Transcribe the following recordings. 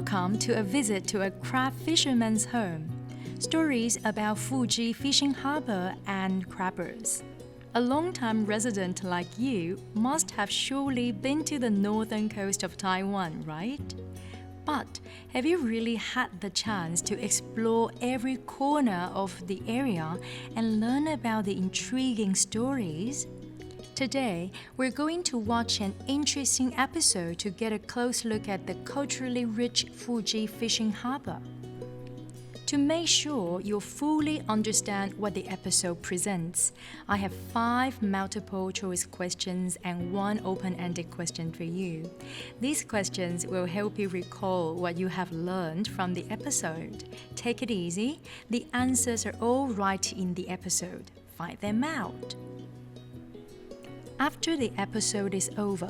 Welcome to a visit to a crab fisherman's home. Stories about Fuji Fishing Harbor and crabbers. A long-time resident like you must have surely been to the northern coast of Taiwan, right? But have you really had the chance to explore every corner of the area and learn about the intriguing stories? Today, we're going to watch an interesting episode to get a close look at the culturally rich Fuji Fishing Harbor. To make sure you'll fully understand what the episode presents, I have 5 multiple-choice questions and 1 open-ended question for you. These questions will help you recall what you have learned from the episode. Take it easy. The answers are all right in the episode. Find them out. After the episode is over,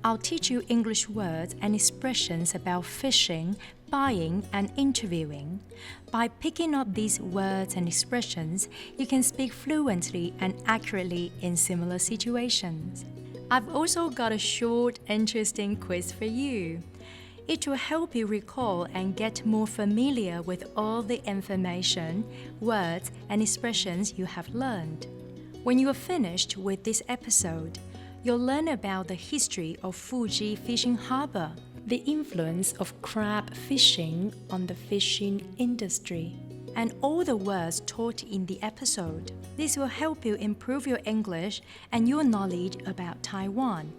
I'll teach you English words and expressions about fishing, buying, and interviewing. By picking up these words and expressions, you can speak fluently and accurately in similar situations. I've also got a short, interesting quiz for you. It will help you recall and get more familiar with all the information, words, and expressions you have learned. When you are finished with this episode, you'll learn about the history of Fuji Fishing Harbor, the influence of crab fishing on the fishing industry, and all the words taught in the episode. This will help you improve your English and your knowledge about Taiwan.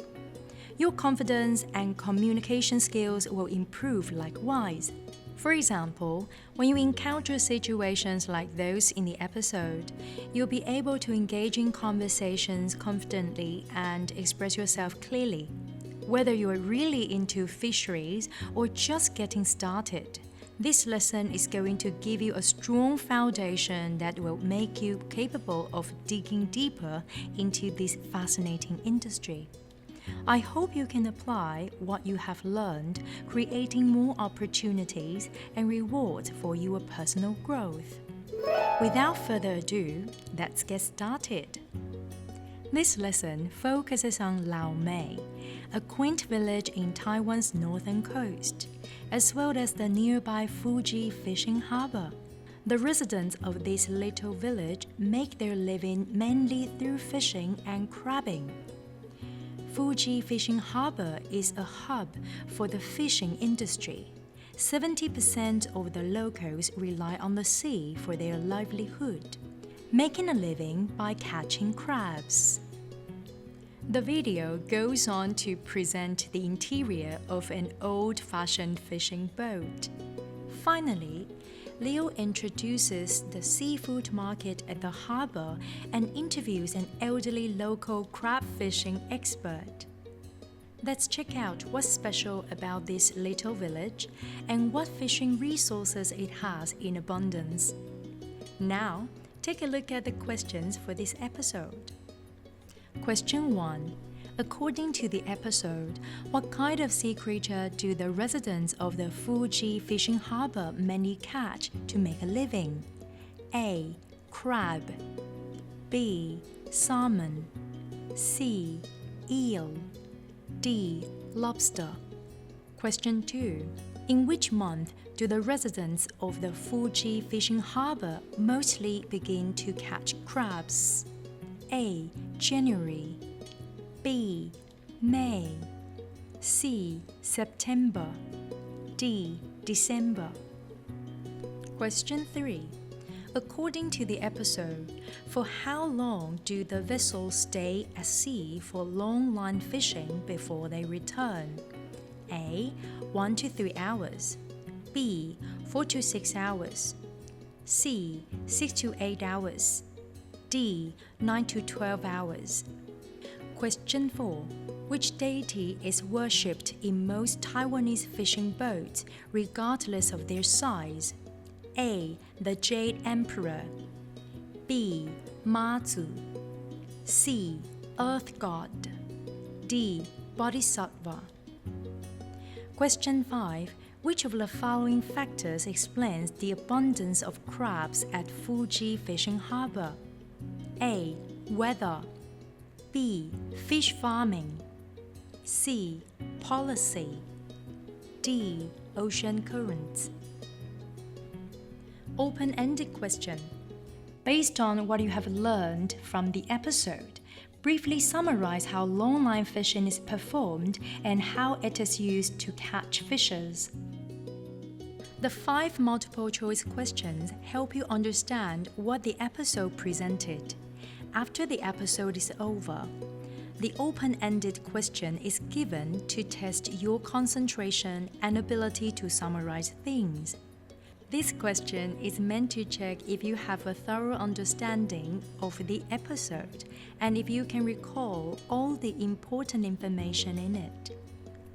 Your confidence and communication skills will improve likewise. For example, when you encounter situations like those in the episode, you'll be able to engage in conversations confidently and express yourself clearly. Whether you're really into fisheries or just getting started, this lesson is going to give you a strong foundation that will make you capable of digging deeper into this fascinating industry. I hope you can apply what you have learned, creating more opportunities and rewards for your personal growth. Without further ado, let's get started. This lesson focuses on Lau Mei, a quaint village in Taiwan's northern coast, as well as the nearby Fuji Fishing Harbor. The residents of this little village make their living mainly through fishing and crabbing. Fuji Fishing Harbor is a hub for the fishing industry. 70% of the locals rely on the sea for their livelihood, making a living by catching crabs. The video goes on to present the interior of an old-fashioned fishing boat. Finally, Leo introduces the seafood market at the harbor and interviews an elderly local crab fishing expert. Let's check out what's special about this little village and what fishing resources it has in abundance. Now, take a look at the questions for this episode. Question 1. According to the episode, what kind of sea creature do the residents of the Fuji Fishing Harbor mainly catch to make a living? A. Crab. B. Salmon. C. Eel. D. Lobster. Question 2. In which month do the residents of the Fuji Fishing Harbor mostly begin to catch crabs? A. January. B. May. C. September. D. December. Question 3. According to the episode, for how long do the vessels stay at sea for long line fishing before they return? A. 1 to 3 hours. B. 4 to 6 hours. C. 6 to 8 hours. D. 9 to 12 hours. Question 4. Which deity is worshipped in most Taiwanese fishing boats, regardless of their size? A. The Jade Emperor. B. Mazu. C. Earth God. D. Bodhisattva. Question 5. Which of the following factors explains the abundance of crabs at Fuji Fishing Harbor? A. Weather. B. Fish farming. C. Policy. D. ocean currents. Open-ended question. Based on what you have learned from the episode, briefly summarize how longline fishing is performed and how it is used to catch fishes. The 5 multiple-choice questions help you understand what the episode presented. After the episode is over, the open-ended question is given to test your concentration and ability to summarize things. This question is meant to check if you have a thorough understanding of the episode and if you can recall all the important information in it.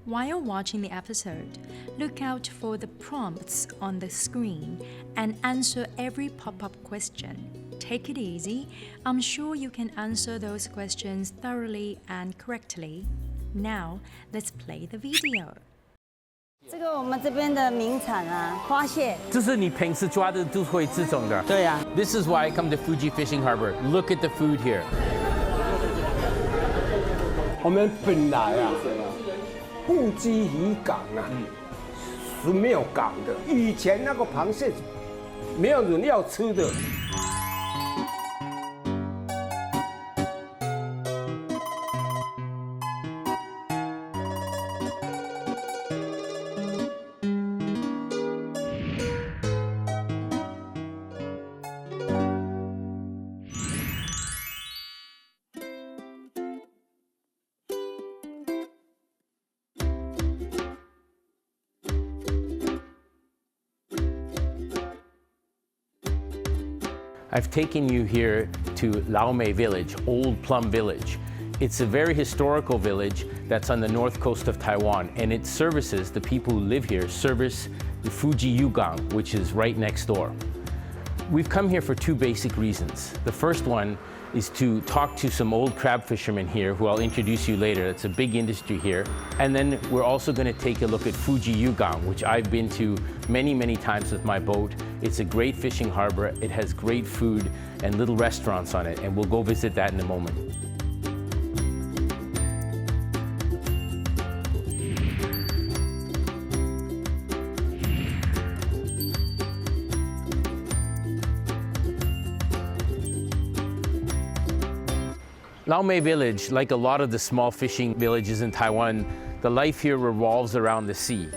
While watching the episode, look out for the prompts on the screen and answer every pop-up question. Take it easy. I'm sure you can answer those questions thoroughly and correctly. Now, let's play the video. 这个我们这边的名产啊，花蟹。这是你平时抓的都会这种的。对呀。This is why I come to Fuji Fishing Harbor. Look at the food here. 我们本来啊，富基渔港啊是没有港的，以前那个螃蟹没有人要吃的。I've taken you here to Laomei Village, Old Plum Village. It's a very historical village that's on the north coast of Taiwan, and it services, the people who live here service the Fuji Yugang, which is right next door. We've come here for 2 basic reasons. The first one is to talk to some old crab fishermen here, who I'll introduce you later. It's a big industry here. And then we're also going to take a look at Fuji Yugang, which I've been to many, many times with my boat. It's a great fishing harbor. It has great food and little restaurants on it, and we'll go visit that in a moment. Laomei Village, like a lot of the small fishing villages in Taiwan, the life here revolves around the sea.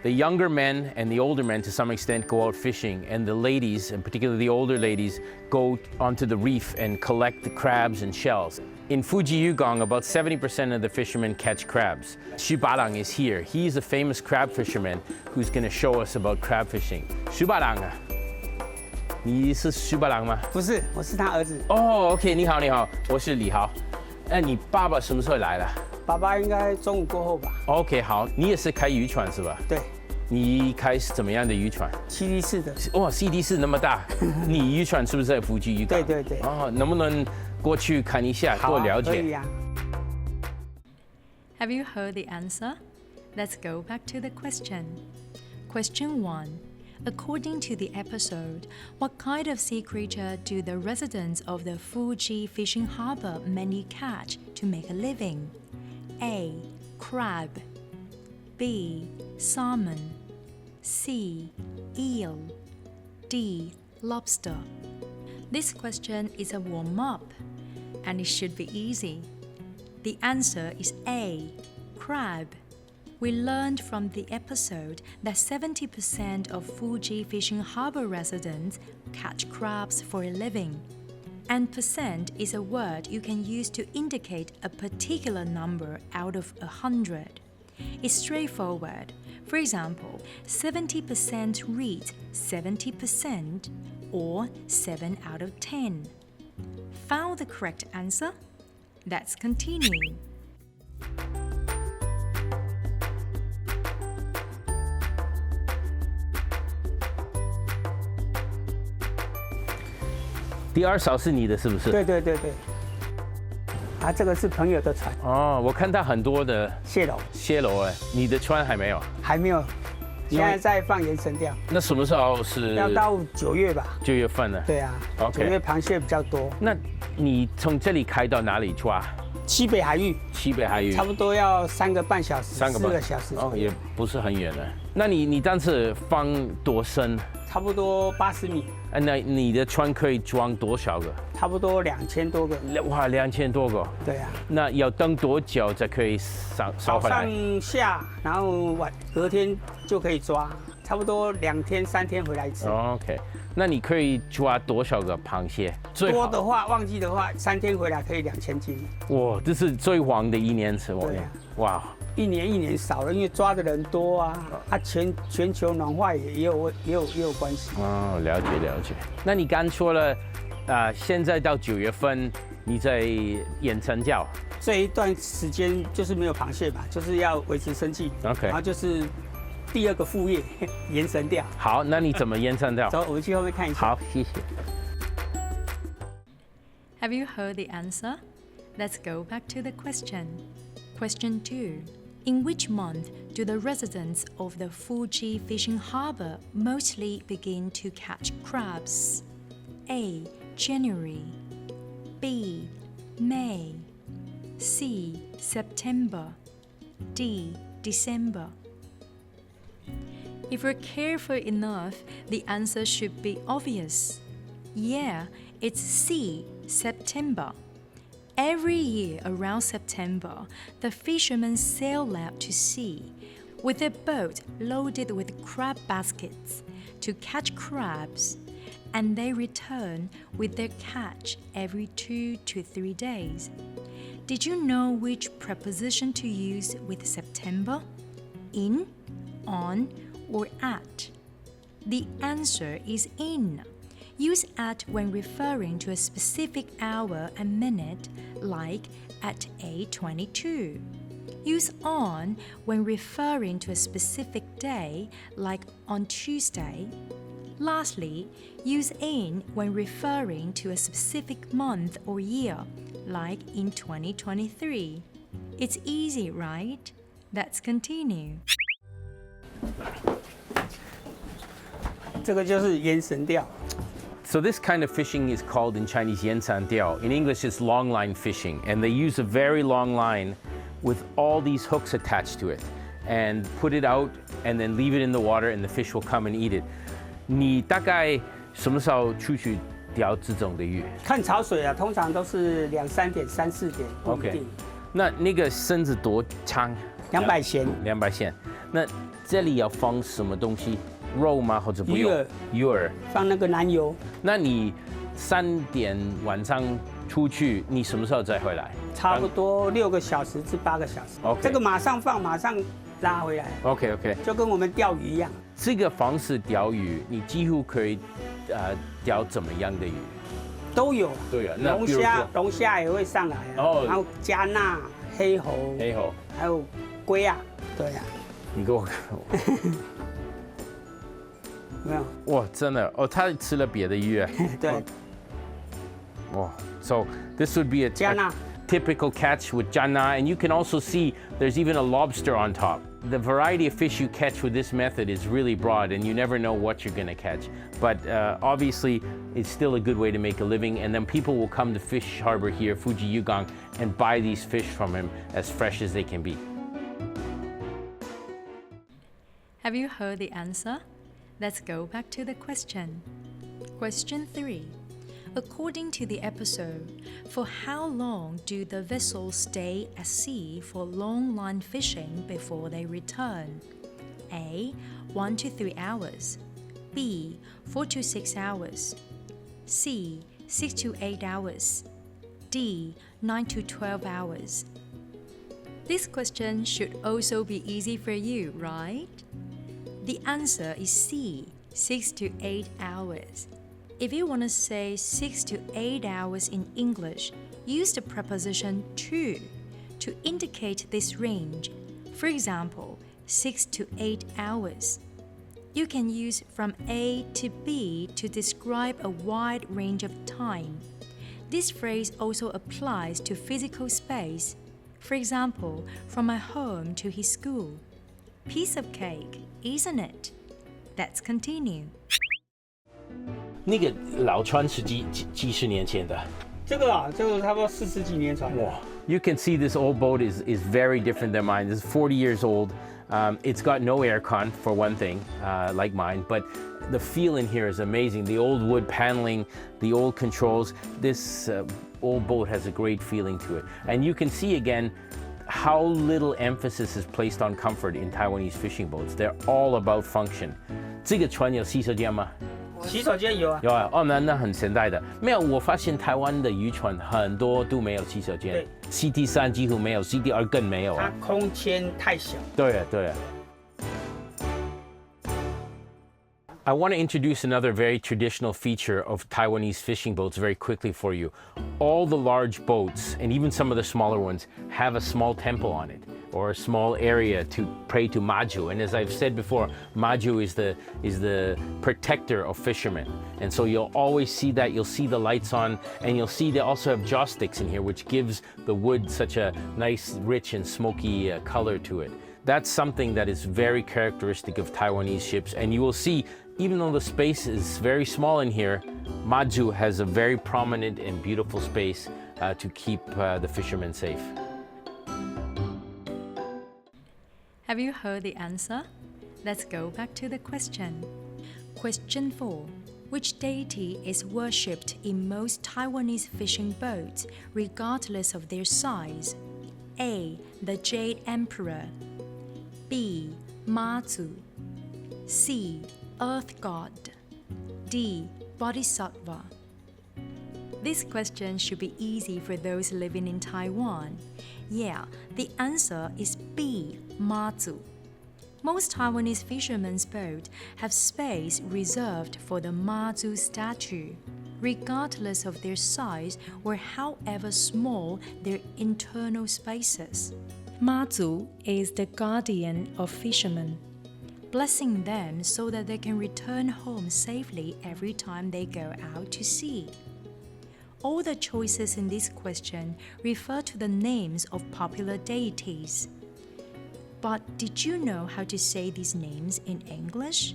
The younger men and the older men, to some extent, go out fishing, and the ladies, and particularly the older ladies, go onto the reef and collect the crabs and shells. In Fuji Yugang, about 70% of the fishermen catch crabs. Xu Balang is here. He's a famous crab fisherman who's going to show us about crab fishing. Xu Balang 啊，你是苏巴郎吗？不是，我是他儿子。哦 ，OK， 你好，你好，我是李豪。那你爸爸什么时候来了？爸爸应该中午过后吧。OK， 好，你也是开渔船是吧？对。你开怎么样的渔船？CD4的。哇 ，CD4那么大，你渔船是不是在富基渔港？对对对。哦，能不能过去看一下，多了解？可以啊。Have you heard the answer? Let's go back to the question. Question 1. According to the episode, what kind of sea creature do the residents of the Fuji Fishing Harbor mainly catch to make a living? A. Crab. B. Salmon. C. Eel. D. Lobster. This question is a warm-up, and it should be easy. The answer is A. Crab. We learned from the episode that 70% of Fuji Fishing Harbor residents catch crabs for a living. And percent is a word you can use to indicate a particular number out of 100. It's straightforward. For example, 70% reads 70% or 7 out of 10. Found the correct answer? Let's continue.第二艘是你的，是不是？对对对对。啊，这个是朋友的船。哦，我看到很多的蟹篓。蟹篓哎，你的船还没有？还没有，现在在放延绳钓。那什么时候是？要到9月吧。9月份了。对啊。OK。9月螃蟹比较多。那你从这里开到哪里抓？西北海域。西北海域。差不多要3个半小时。4个小时。哦，也不是很远了。那你当时放多深？差不多80米。那你的船可以装多少个？差不多2000多个。哇，2000多个。对啊。那要等多久才可以烧回来？早上下，然后隔天就可以抓，差不多2天3天回来一次。OK， 那你可以抓多少个螃蟹？多的话，旺季的话，3天回来可以2000斤。哇，这是最旺的一年是吗？对啊。哇。一年少了，因为抓的人多啊，全球暖化也有关系。哦，了解。那你刚说了，现在到9月份你在延长钓，这一段时间就是没有螃蟹嘛，就是要维持生计。OK， 然后就是第2个副业，延绳钓。好，那你怎么延长钓？走，我们去后面看一下。好，谢谢。Have you heard the answer? Let's go back to the question. Question 2. In which month do the residents of the Fuji Fishing Harbor mostly begin to catch crabs? A. January. B. May. C. September. D. December. If we're careful enough, the answer should be obvious. Yeah, it's C. September. Every year around September, the fishermen sail out to sea with their boat loaded with crab baskets to catch crabs, and they return with their catch every 2 to 3 days. Did you know which preposition to use with September? In, on, or at? The answer is in. Use at when referring to a specific hour and minute, like at 8:22. Use on when referring to a specific day, like on Tuesday. Lastly, use in when referring to a specific month or year, like in 2023. It's easy, right? Let's continue. 这个就是延绳钓。So this kind of fishing is called in Chinese yansandiao. In English, it's long line fishing, and they use a very long line with all these hooks attached to it, and put it out, and then leave it in the water, and the fish will come and eat it. 你大概什么时候出去钓这种的鱼？看潮水啊，通常都是2、3点、3、4点，不一定。那个绳子多长？200弦。200弦。那这里要放什么东西？肉吗？或者不用？鱼饵。放那个南油。那你3点晚上出去，你什么时候再回来？差不多6个小时至8个小时。OK。这个马上放，马上拉回来。OK。就跟我们钓鱼一样。这个方式钓鱼，你几乎可以钓怎么样的鱼？都有。那龙虾也会上来啊。哦。然后加纳、黑猴，还有龟啊，对啊。你给我看。没有。哇，真的哦，他吃了别的鱼。对。哇 ，So this would be a typical catch with jana, and you can also see there's even a lobster on top. The variety of fish you catch with this method is really broad, and you never know what you're going to catch. But obviously, it's still a good way to make a living, and then people will come to Fish Harbor here, Fuji Yugang, and buy these fish from him as fresh as they can be. Have you heard the answer? Let's go back to the question. Question 3. According to the episode, for how long do the vessels stay at sea for long line fishing before they return? A. 1 to 3 hours. B. 4 to 6 hours. C. 6 to 8 hours. D. 9 to 12 hours. This question should also be easy for you, right? The answer is C. 6 to 8 hours. If you want to say 6 to 8 hours in English, use the preposition to indicate this range. For example, 6 to 8 hours. You can use from A to B to describe a wide range of time. This phrase also applies to physical space. For example, from my home to his school. Piece of cake, isn't it? Let's continue. 那个老船是几十年前的？这个差不多40几年船。哇 ！You can see this old boat is very different than mine. This is 40 years old. It's got no aircon for one thing, like mine, but the feel in here is amazing. The old wood paneling, the old controls. This old boat has a great feeling to it. And you can see again how little emphasis is placed on comfort in Taiwanese fishing boats. They're all about function. 这个船有洗手间吗？洗手间有啊。有啊，哦，那很现代的。没有，我发现台湾的渔船很多都没有洗手间。对 ，CT3几乎没有，CT2更没有啊。它空间太小。对啊，对啊。I want to introduce another very traditional feature of Taiwanese fishing boats very quickly for you. All the large boats, and even some of the smaller ones, have a small temple on it, or a small area to pray to Maju. And as I've said before, Maju is the protector of fishermen. And so you'll always see that. You'll see the lights on, and you'll see they also have joss sticks in here, which gives the wood such a nice, rich, and smoky color to it. That's something that is very characteristic of Taiwanese ships. And you will see, even though the space is very small in here, Maju has a very prominent and beautiful space to keep the fishermen safe. Have you heard the answer? Let's go back to the question. Question 4. Which deity is worshipped in most Taiwanese fishing boats, regardless of their size? A. The Jade Emperor. B. Mazu. C. Earth God. D. Bodhisattva. This question should be easy for those living in Taiwan. Yeah, the answer is B. Mazu. Most Taiwanese fishermen's boats have space reserved for the Mazu statue, regardless of their size or however small their internal spaces. Mazu is the guardian of fishermen, blessing them so that they can return home safely every time they go out to sea. All the choices in this question refer to the names of popular deities. But did you know how to say these names in English?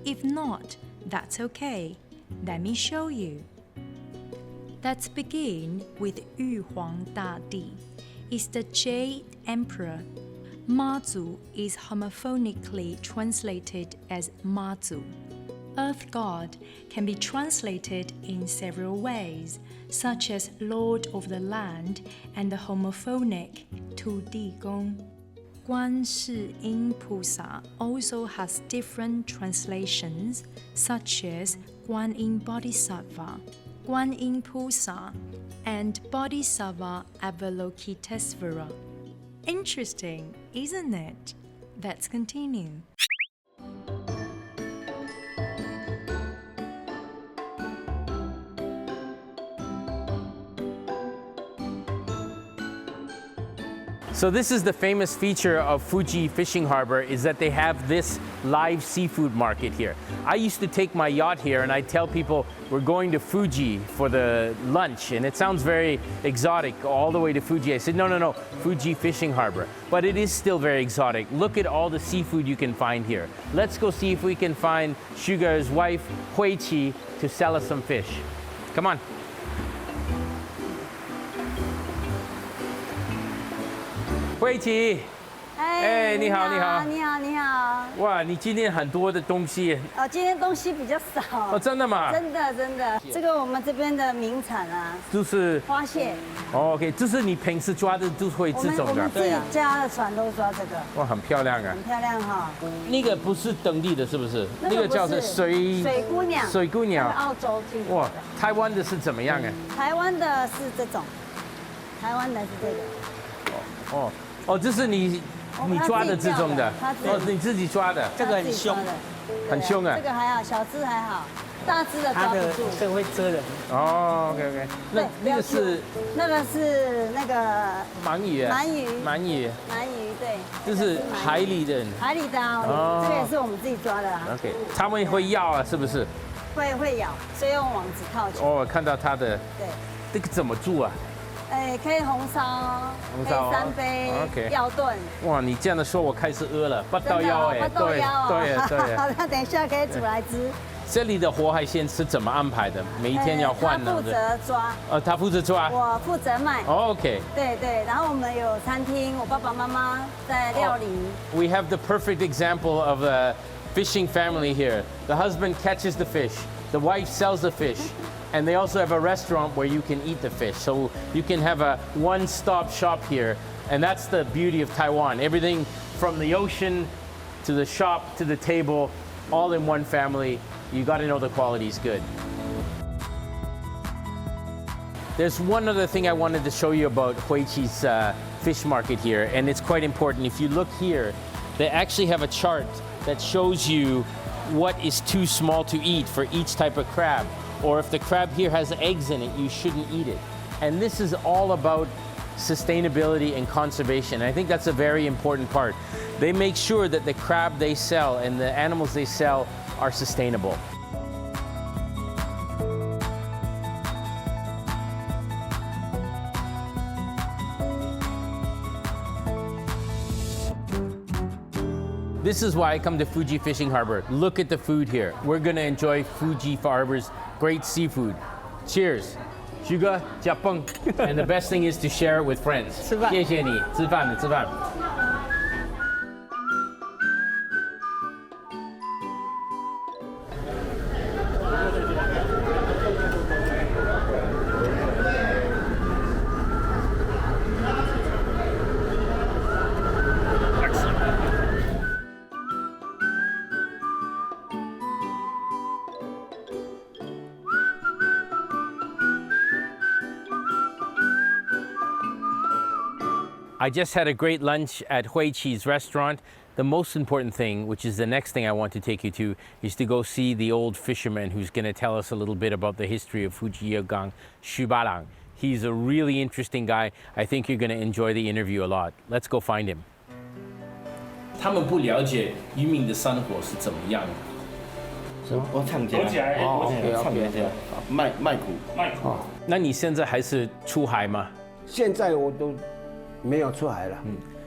If not, that's okay. Let me show you. Let's begin with Yu Huang Da Di. It's the Jade Emperor. Mazu is homophonically translated as Mazu. Earth God can be translated in several ways, such as Lord of the Land and the homophonic 土地公. Guan Shi Yin Pusa also has different translations, such as Guan Yin Bodhisattva, Guan Yin Pusa, and Bodhisattva Avalokitesvara. Interesting, isn't it? Let's continue. So this is the famous feature of Fuji Fishing Harbor, is that they have this live seafood market here. I used to take my yacht here and I'd tell people we're going to Fuji for the lunch, and it sounds very exotic, all the way to Fuji. I said, no, Fuji Fishing Harbor. But it is still very exotic. Look at all the seafood you can find here. Let's go see if we can find Sugar's wife, Hui Qi, to sell us some fish. Come on. Hui Qi， 哎，你好，你好。哇，你今天很多的东西。哦，今天东西比较少。哦，真的吗？真的。这个我们这边的名产啊，就是花蟹。OK， 这是你平时抓的都会这种的。我们自己家的船都抓这个。哇，很漂亮啊。很漂亮哈。那个不是当地的，是不是？那个叫做水姑娘。水姑娘。澳洲进口的。哇，台湾的是怎么样啊？台湾的是这种，台湾的是这个。哦，这是你抓的这种的，你自己抓的，这个很凶，很凶啊。这个还好，小只还好，大只的抓不住。这个会蛰人。哦 ，OK， 那个是那个鳗鱼，鳗鱼，对，这是海里的哦，这个也是我们自己抓的啦。OK， 他们会咬啊，是不是？会咬，所以用网子套起来。哦，看到它的，对，这个怎么煮啊？可以红烧，可以3杯，药炖。哇，你这样的说，我开始饿了，不到腰哎，对。好，那等一下可以煮来吃。这里的活海鲜是怎么安排的？每一天要换呢？他负责抓，他负责抓，我负责卖。OK。对对，然后我们有餐厅，我爸爸妈妈在料理。We have the perfect example of a fishing family here. The husband catches the fish, the wife sells the fish, and they also have a restaurant where you can eat the fish. So you can have a one-stop shop here, and that's the beauty of Taiwan. Everything from the ocean to the shop to the table, all in one family. You got to know the quality is good. There's one other thing I wanted to show you about Huiqi's fish market here, and it's quite important. If you look here, they actually have a chart that shows you what is too small to eat for each type of crab, or if the crab here has eggs in it, you shouldn't eat it. And this is all about sustainability and conservation. I think that's a very important part. They make sure that the crab they sell and the animals they sell are sustainable. This is why I come to Fuji Fishing Harbor. Look at the food here. We're gonna enjoy Fuji Harbor's great seafood. Cheers. Sugar, Japang. And the best thing is to share it with friends. 吃饭。谢谢你，吃饭，吃饭。I just had a great lunch at Huiqi's restaurant. The most important thing, which is the next thing I want to take you to, is to go see the old fisherman who's going to tell us a little bit about the history of Fuji Yugang, Xu Balang. He's a really interesting guy. I think you're going to enjoy the interview a lot. Let's go find him. 他们不了解渔民的生活是怎么样的。我唱起来，唱起来，卖苦。那你现在还是出海吗？现在我都没有出海了。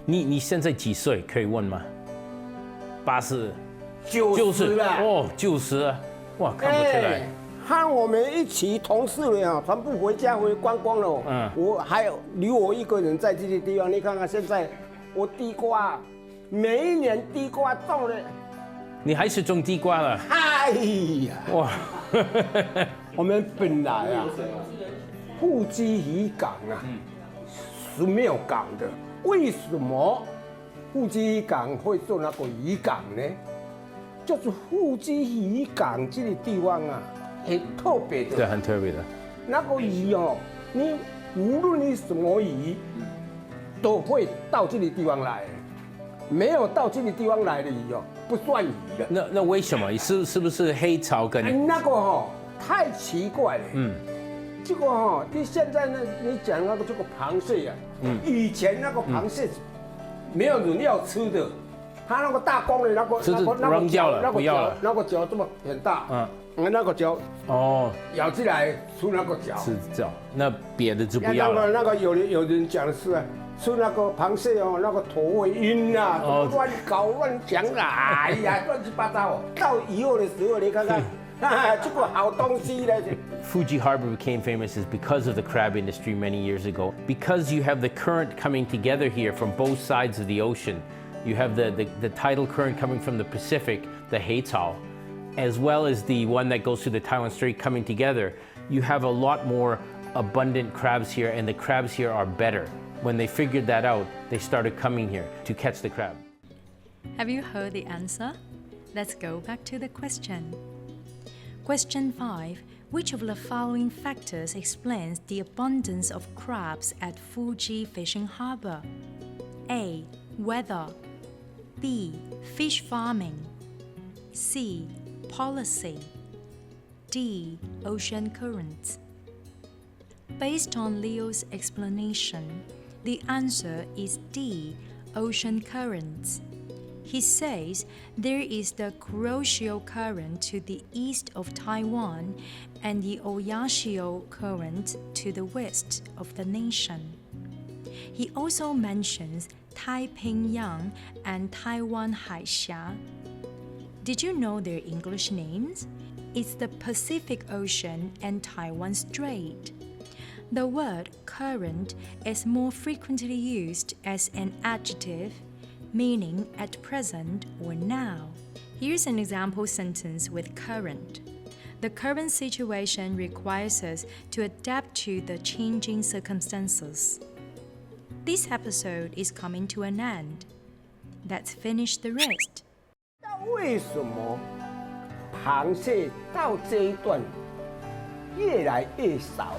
你现在几岁？可以问吗？80、90了。哦，90了，哇，看不出来。和我们一起同事的啊，全部回家回观光了。我还有留我一个人在这些地方。你看看现在，我地瓜，每一年地瓜种了。你还是种地瓜了？哎呀，哇！我们本来啊，富基渔港啊是没有港的。为什么富基渔港会做那个渔港呢？就是富基渔港这个地方啊，很特别的。对，很特别的。那个鱼哦，你无论你什么鱼，都会到这个地方来。没有到这个地方来的鱼哦，不算鱼的。那为什么？是不是黑潮跟？那个哦，太奇怪了。这个哦，你现在呢，你讲那个这个螃蟹啊，以前那个螃蟹没有人要吃的，它那个大公的那个扔掉了，不要了，那个脚这么很大，那个脚哦，咬起来出那个脚，是脚，那别的就不要了。那个有人讲的是啊，吃那个螃蟹哦，那个头会晕啊，乱搞乱讲啊，哎呀，乱七八糟。到以后的时候，你看看。Fuji Harbor became famous is because of the crab industry many years ago. Because you have the current coming together here from both sides of the ocean. You have the tidal current coming from the Pacific, the Heitao, as well as the one that goes through the Taiwan Strait coming together. You have a lot more abundant crabs here, and the crabs here are better. When they figured that out, they started coming here to catch the crab. Have you heard the answer? Let's go back to the question. Question 5. Which of the following factors explains the abundance of crabs at Fuji Fishing Harbor? A. Weather. B. Fish farming. C. Policy. D. Ocean currents. Based on Leo's explanation, the answer is D. Ocean currents. He says there is the Kuroshio Current to the east of Taiwan and the Oyashio Current to the west of the nation. He also mentions Taiping Yang and Taiwan Haixia. Did you know their English names? It's the Pacific Ocean and Taiwan Strait. The word current is more frequently used as an adjective, meaning at present or now. Here's an example sentence with current. The current situation requires us to adapt to the changing circumstances. This episode is coming to an end. Let's finish the rest. 为什么螃蟹到这一段越来越少？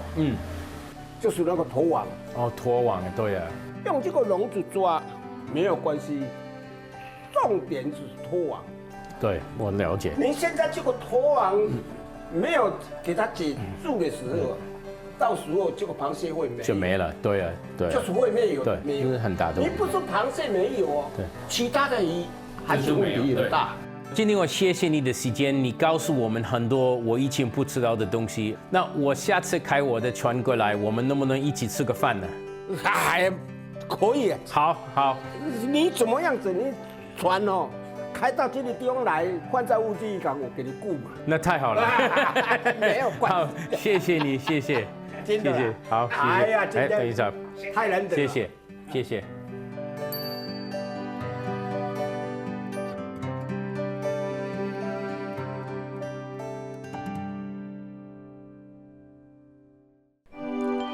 就是那个拖网。拖网，对啊。用这个笼子抓没有关系，重点是拖网。对，我了解。你现在这个拖网没有给它解住的时候，到时候这个螃蟹会没，就没了。对啊，对。就是会没有，对，没有，这是很大的问题。你不是螃蟹没有哦，对，其他的鱼还是问题很大。今天我谢谢你的时间，你告诉我们很多我以前不知道的东西。那我下次开我的船过来，我们能不能一起吃个饭呢？哎，可以。好。你怎么样子？你船哦，开到这个地方来，放在富基渔港，我给你雇嘛。那太好了，没有关系。好，谢谢你，谢谢，真的，谢谢，好，谢谢。哎呀，今天等一下，太难得了，谢谢。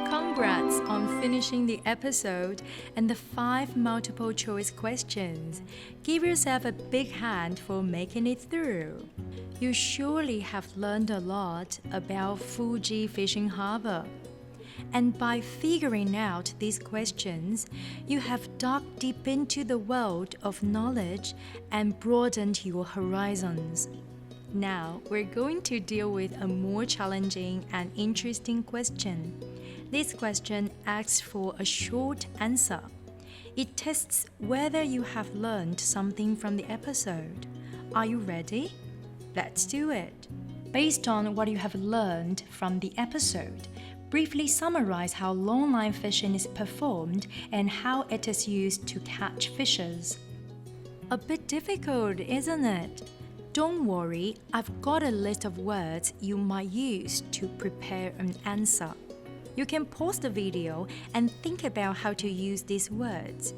Congrats on finishing the episode and the 5 multiple choice questions. Give yourself a big hand for making it through. You surely have learned a lot about Fuji Fishing Harbor. And by figuring out these questions, you have dug deep into the world of knowledge and broadened your horizons. Now, we're going to deal with a more challenging and interesting question. This question asks for a short answer. It tests whether you have learned something from the episode. Are you ready? Let's do it. Based on what you have learned from the episode, briefly summarize how longline fishing is performed and how it is used to catch fishes. A bit difficult, isn't it? Don't worry, I've got a list of words you might use to prepare an answer. You can pause the video and think about how to use these words.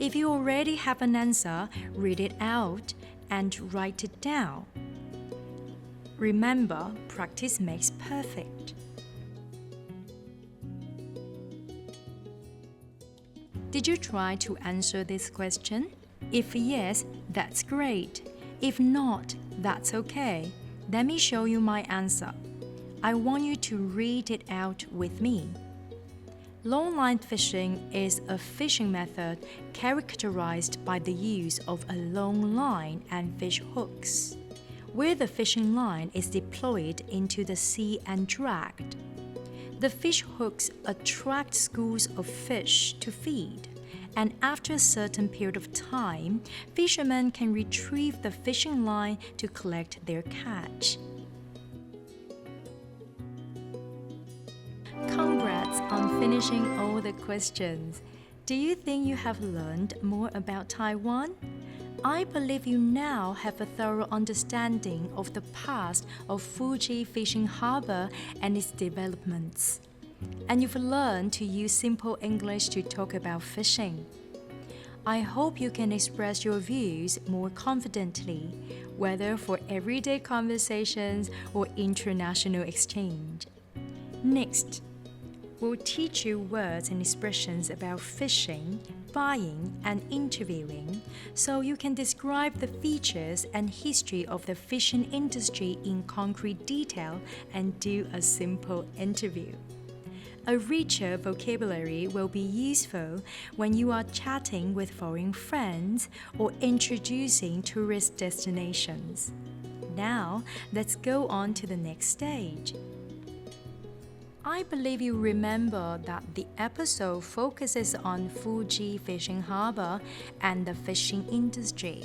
If you already have an answer, read it out and write it down. Remember, practice makes perfect. Did you try to answer this question? If yes, that's great. If not, that's okay. Let me show you my answer. I want you to read it out with me. Longline fishing is a fishing method characterized by the use of a long line and fish hooks, where the fishing line is deployed into the sea and dragged. The fish hooks attract schools of fish to feed, and after a certain period of time, fishermen can retrieve the fishing line to collect their catch. Congrats on finishing all the questions. Do you think you have learned more about Taiwan? I believe you now have a thorough understanding of the past of Fuji Fishing Harbor and its developments. And you've learned to use simple English to talk about fishing. I hope you can express your views more confidently, whether for everyday conversations or international exchange. Next, we'll teach you words and expressions about fishing, buying, and interviewing, so you can describe the features and history of the fishing industry in concrete detail and do a simple interview. A richer vocabulary will be useful when you are chatting with foreign friends or introducing tourist destinations. Now, let's go on to the next stage. I believe you remember that the episode focuses on Fuji Fishing Harbor and the fishing industry.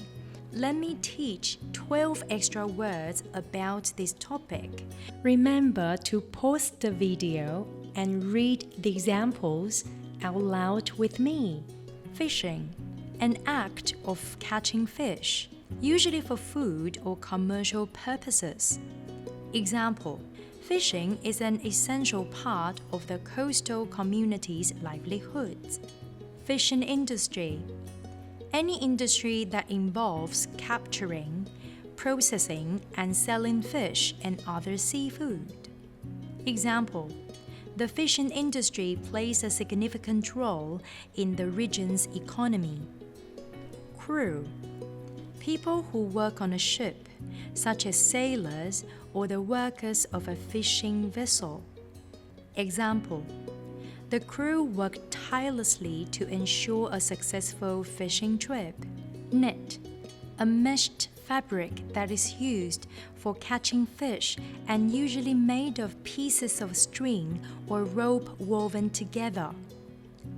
Let me teach 12 extra words about this topic. Remember to pause the video and read the examples out loud with me. Fishing, an act of catching fish. usually for food or commercial purposes. Example, fishing is an essential part of the coastal community's livelihoods. Fishing industry, any industry that involves capturing, processing, and selling fish and other seafood. Example, the fishing industry plays a significant role in the region's economy. Crew, people who work on a ship, such as sailors or the workers of a fishing vessel. Example, the crew worked tirelessly to ensure a successful fishing trip. Net, a meshed fabric that is used for catching fish and usually made of pieces of string or rope woven together.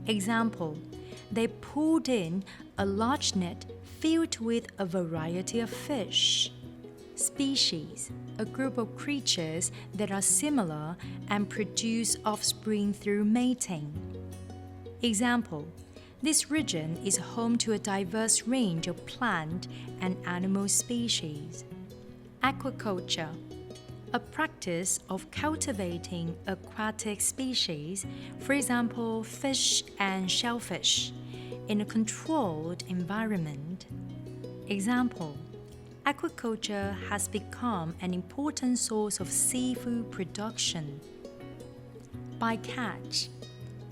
Example, they pulled in a large net filled with a variety of fish. Species, a group of creatures that are similar and produce offspring through mating. Example, this region is home to a diverse range of plant and animal species. Aquaculture, a practice of cultivating aquatic species, for example, fish and shellfish, in a controlled environment. Example, aquaculture has become an important source of seafood production. Bycatch,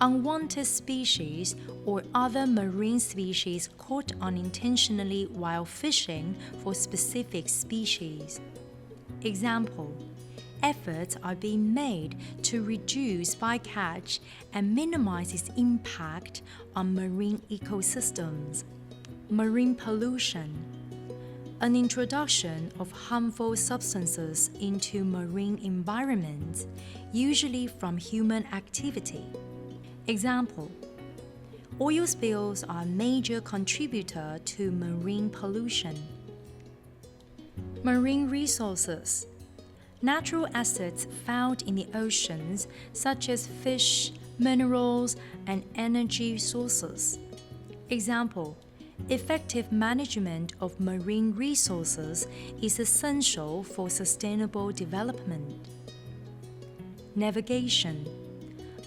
unwanted species or other marine species caught unintentionally while fishing for specific species. Example, efforts are being made to reduce bycatch and minimize its impact on marine ecosystems. Marine pollution, an introduction of harmful substances into marine environments, usually from human activity. Example, oil spills are a major contributor to marine pollution. Marine resources, natural assets found in the oceans such as fish, minerals, and energy sources. Example, effective management of marine resources is essential for sustainable development. Navigation,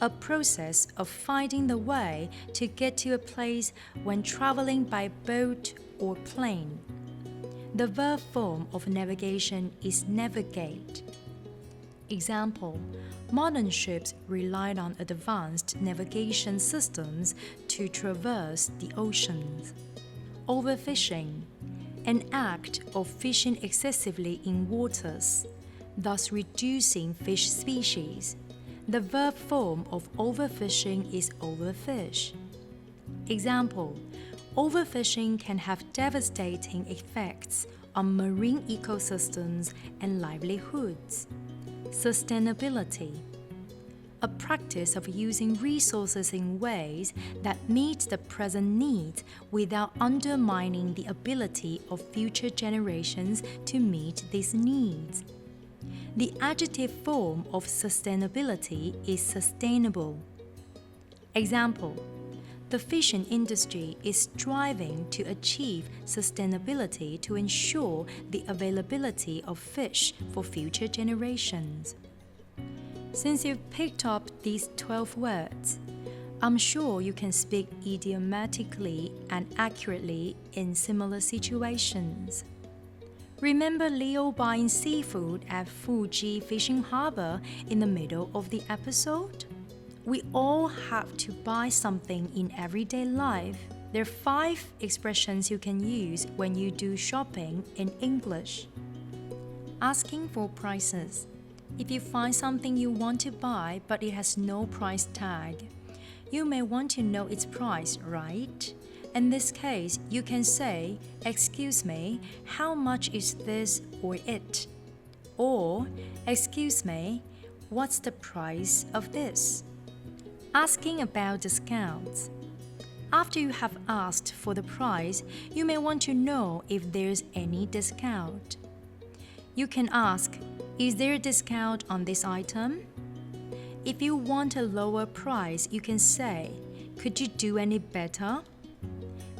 a process of finding the way to get to a place when traveling by boat or plane. The verb form of navigation is navigate. Example, modern ships relied on advanced navigation systems to traverse the oceans. Overfishing, an act of fishing excessively in waters, thus reducing fish species. The verb form of overfishing is overfish. Example, overfishing can have devastating effects on marine ecosystems and livelihoods. Sustainability, a practice of using resources in ways that meet the present needs without undermining the ability of future generations to meet these needs. The adjective form of sustainability is sustainable. Example, the fishing industry is striving to achieve sustainability to ensure the availability of fish for future generations. Since you've picked up these 12 words, I'm sure you can speak idiomatically and accurately in similar situations. Remember Leo buying seafood at Fuji Fishing Harbor in the middle of the episode? We all have to buy something in everyday life. There are 5 expressions you can use when you do shopping in English. Asking for prices. If you find something you want to buy but it has no price tag, you may want to know its price, right? In this case, you can say, "Excuse me, how much is this or it?" Or, "Excuse me, what's the price of this?" Asking about discounts. After you have asked for the price, you may want to know if there's any discount. You can ask, "Is there a discount on this item?" If you want a lower price, you can say, "Could you do any better?"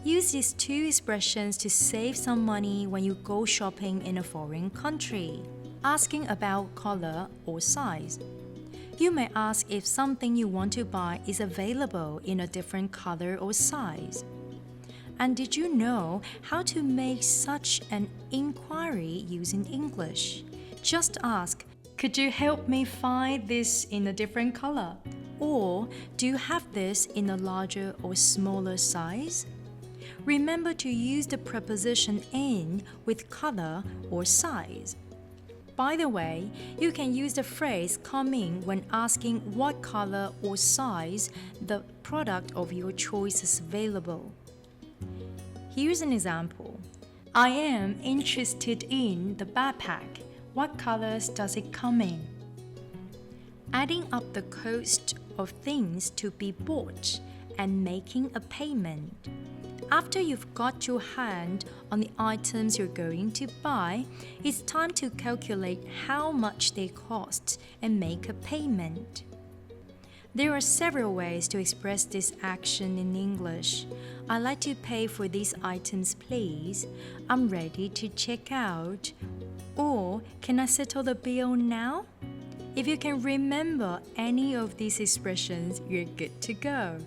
Use these two expressions to save some money when you go shopping in a foreign country. Asking about color or size. You may ask if something you want to buy is available in a different color or size. And did you know how to make such an inquiry using English? Just ask, could you help me find this in a different color? Or do you have this in a larger or smaller size? Remember to use the preposition in with color or size. By the way, you can use the phrase come in when asking what color or size the product of your choice is available. Here's an example. I am interested in the backpack. What colors does it come in? Adding up the cost of things to be bought and making a payment. After you've got your hand on the items you're going to buy, it's time to calculate how much they cost and make a payment. There are several ways to express this action in English. I'd like to pay for these items, please. I'm ready to check out. Or, can I settle the bill now? If you can remember any of these expressions, you're good to go.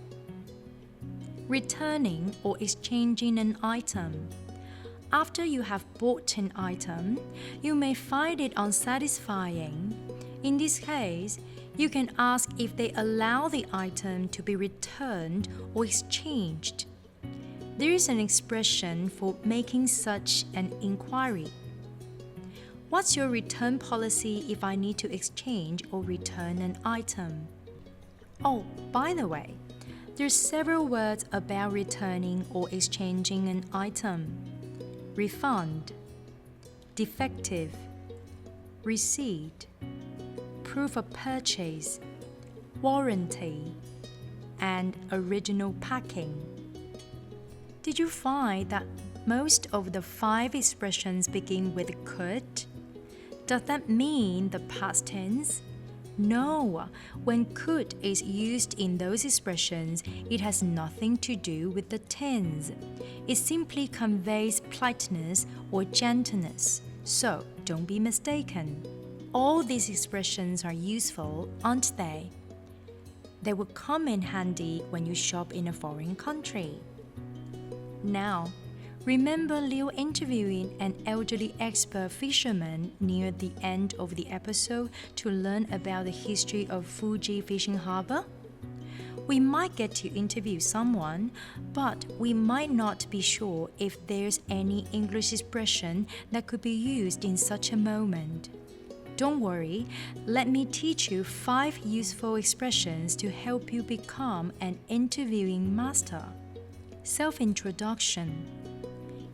Returning or exchanging an item. After you have bought an item, you may find it unsatisfying. In this case, you can ask if they allow the item to be returned or exchanged. There is an expression for making such an inquiry. What's your return policy if I need to exchange or return an item? Oh, by the way, there's several words about returning or exchanging an item. Refund, defective, receipt, proof of purchase, warranty, and original packing. Did you find that most of the 5 expressions begin with could? Does that mean the past tense? No, when could is used in those expressions, it has nothing to do with the tense. It simply conveys politeness or gentleness, so don't be mistaken. All these expressions are useful, aren't they? They will come in handy when you shop in a foreign country. Now, remember Leo interviewing an elderly expert fisherman near the end of the episode to learn about the history of Fuji Fishing Harbor? We might get to interview someone, but we might not be sure if there's any English expression that could be used in such a moment. Don't worry, let me teach you 5 useful expressions to help you become an interviewing master. Self-introduction.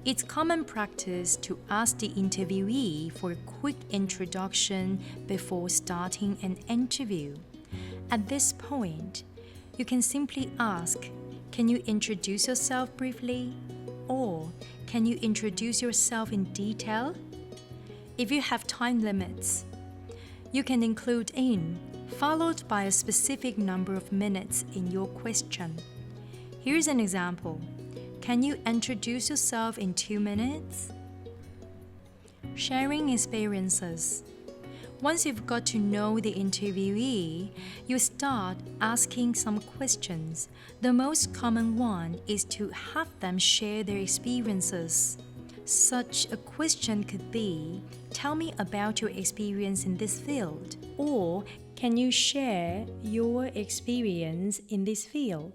It's common practice to ask the interviewee for a quick introduction before starting an interview. At this point, you can simply ask, "Can you introduce yourself briefly?" Or, "Can you introduce yourself in detail?" If you have time limits, you can include in, followed by a specific number of minutes in your question. Here's an example. Can you introduce yourself in 2 minutes? Sharing experiences. Once you've got to know the interviewee, you start asking some questions. The most common one is to have them share their experiences. Such a question could be, "Tell me about your experience in this field," or "Can you share your experience in this field?"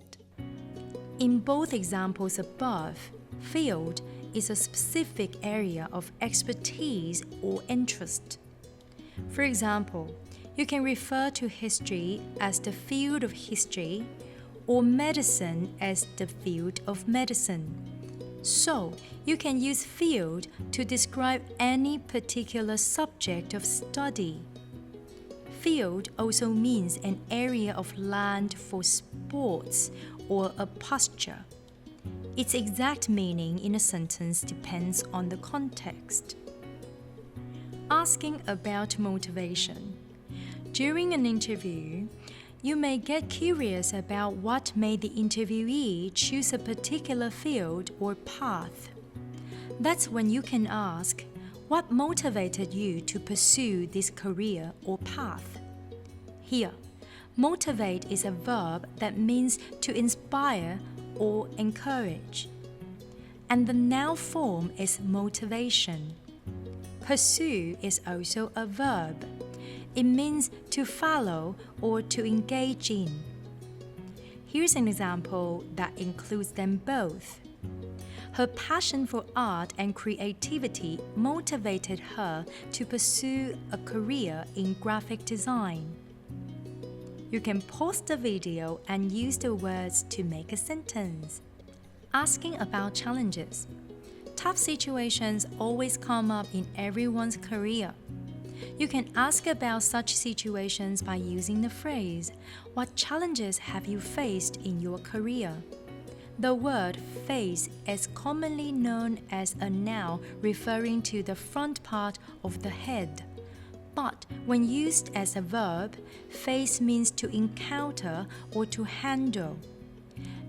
In both examples above, field is a specific area of expertise or interest. For example, you can refer to history as the field of history or medicine as the field of medicine. So, you can use field to describe any particular subject of study. Field also means an area of land for sports or a pasture. Its exact meaning in a sentence depends on the context. Asking about motivation. During an interview, You may get curious about what made the interviewee choose a particular field or path. That's when you can ask, what motivated you to pursue this career or path? Here, motivate is a verb that means to inspire or encourage. And the noun form is motivation. Pursue is also a verb. It means to follow or to engage in. Here's an example that includes them both. Her passion for art and creativity motivated her to pursue a career in graphic design. You can pause the video and use the words to make a sentence. Asking about challenges. Tough situations always come up in everyone's career. You can ask about such situations by using the phrase, "What challenges have you faced in your career?" The word face is commonly known as a noun referring to the front part of the head. But when used as a verb, face means to encounter or to handle.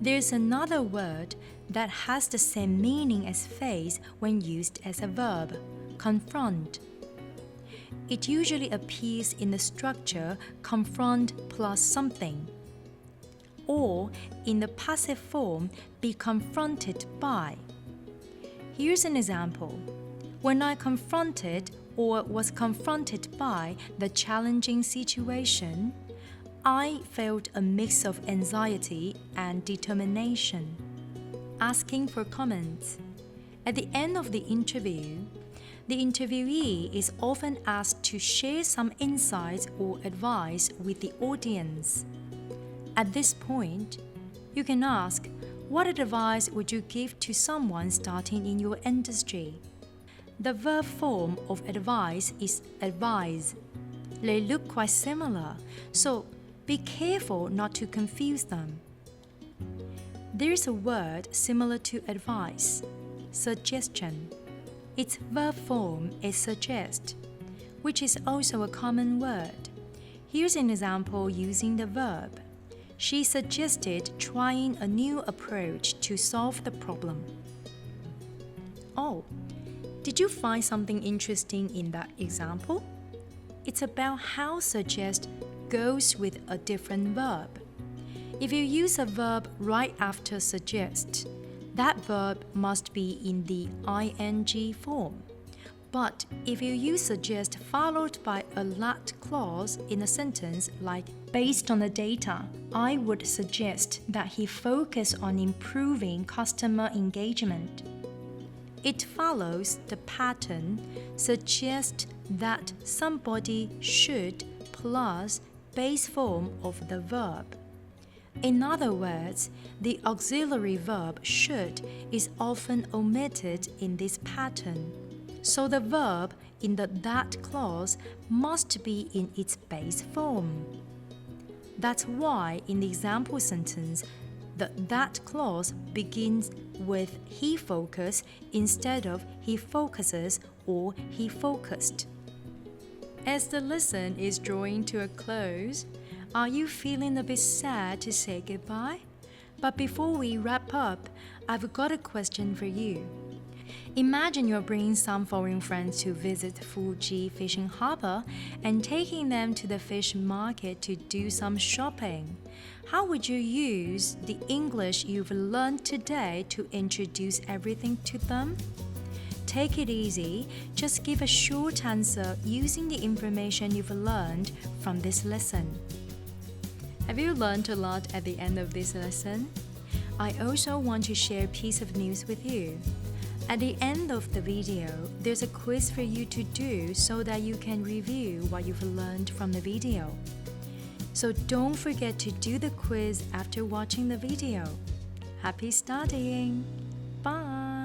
There's another word that has the same meaning as face when used as a verb, confront. It usually appears in the structure confront plus something, or in the passive form be confronted by. Here's an example. When I confronted or was confronted by the challenging situation, I felt a mix of anxiety and determination. Asking for comments. At the end of the interview, the interviewee is often asked to share some insights or advice with the audience. At this point, you can ask, what advice would you give to someone starting in your industry? The verb form of advice is advise. They look quite similar, so be careful not to confuse them. There's a word similar to advice, suggestion. Its verb form is suggest, which is also a common word. Here's an example using the verb. She suggested trying a new approach to solve the problem. Oh, did you find something interesting in that example? It's about how suggest goes with a different verb. If you use a verb right after suggest, that verb must be in the ing form. But if you use suggest followed by a let clause in a sentence like, based on the data, I would suggest that he focus on improving customer engagement. It follows the pattern suggest that somebody should plus base form of the verb. In other words, the auxiliary verb should is often omitted in this pattern. So the verb in the that clause must be in its base form. That's why in the example sentence, the that clause begins with he focused instead of he focuses or he focused. As the lesson is drawing to a close, are you feeling a bit sad to say goodbye? But before we wrap up, I've got a question for you. Imagine you're bringing some foreign friends to visit Fuji Fishing Harbor and taking them to the fish market to do some shopping. How would you use the English you've learned today to introduce everything to them? Take it easy, just give a short answer using the information you've learned from this lesson. Have you learned a lot at the end of this lesson? I also want to share a piece of news with you. At the end of the video, there's a quiz for you to do so that you can review what you've learned from the video. So don't forget to do the quiz after watching the video. Happy studying! Bye!